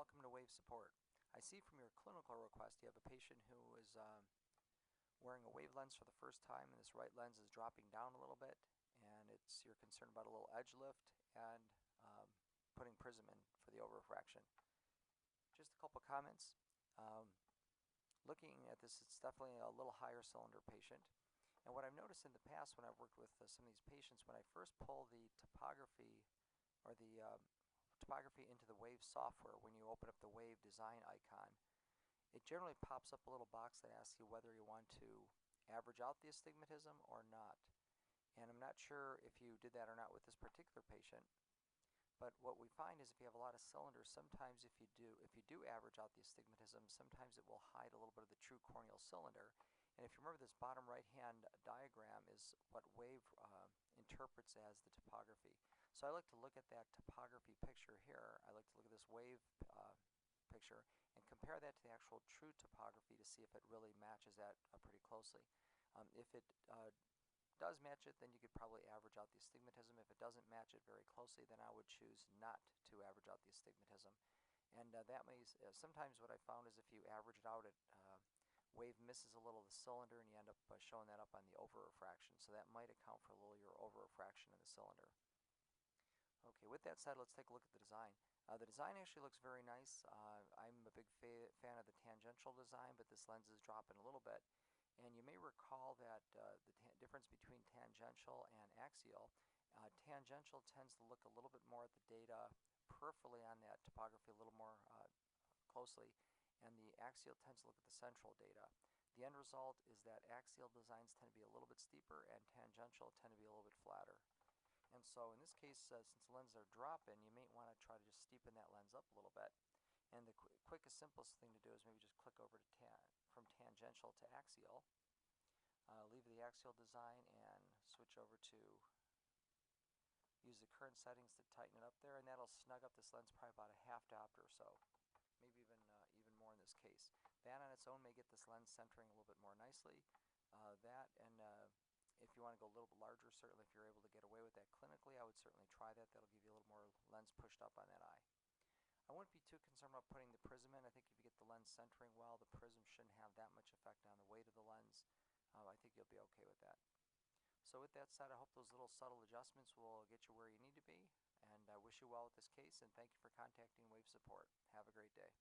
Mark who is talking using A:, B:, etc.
A: welcome to Wave Support. I see from your clinical request you have a patient who is wearing a wave lens for the first time, and this right lens is dropping down a little bit, and you're concerned about a little edge lift and putting prism in for the over-refraction. Just a couple comments. Looking at this, it's definitely a little higher cylinder patient. And what I've noticed in the past when I've worked with some of these patients, when I first pull the topography or the topography into the Wave software, when you open up the Wave design icon, it generally pops up a little box that asks you whether you want to average out the astigmatism or not. And I'm not sure if you did that or not with this particular patient, but what we find is if you have a lot of cylinders, sometimes if you do average out the astigmatism, sometimes it will hide a little bit of the true corneal cylinder. And if you remember, this bottom right-hand diagram is what Wave interprets as the topography. So I like to look at that topography picture here. I like to look at this Wave picture and compare that to the actual true topography to see if it really matches that pretty closely. If it does match it, then you could probably average out the astigmatism. If it doesn't match it very closely, then I would choose not to average out the astigmatism. And that may, sometimes what I found is if you average it out, Wave misses a little of the cylinder, and you end up showing that up on the over-refraction. So that might account for a little of your over-refraction in the cylinder. Okay, with that said, let's take a look at the design. The design actually looks very nice. I'm a big fan of the tangential design, but this lens is dropping a little bit. And you may recall that the difference between tangential and axial. Tangential tends to look a little bit more at the data peripherally on that topography a little more closely, and the axial tends to look at the central data. The end result is that axial designs tend to be a little bit steeper and tangential tend to be a little bit flatter. And so in this case, since the lenses are dropping, you may want to try to just steepen that lens up a little bit. And the quickest, simplest thing to do is maybe just click over to from tangential to axial. Leave the axial design and switch over to use the current settings to tighten it up there, and that'll snug up this lens probably about a half diopter or so, maybe even more in this case. That on its own may get this lens centering a little bit more nicely. If you want to go a little bit larger, certainly if you're able to get away with that clinically, I would certainly try that. That'll give you a little more lens pushed up on that eye. I wouldn't be too concerned about putting the prism in. I think if you get the lens centering well, the prism shouldn't have that much effect on the weight of the lens. I think you'll be okay with that. So with that said, I hope those little subtle adjustments will get you where you need to be. And I wish you well with this case, and thank you for contacting Wave Support. Have a great day.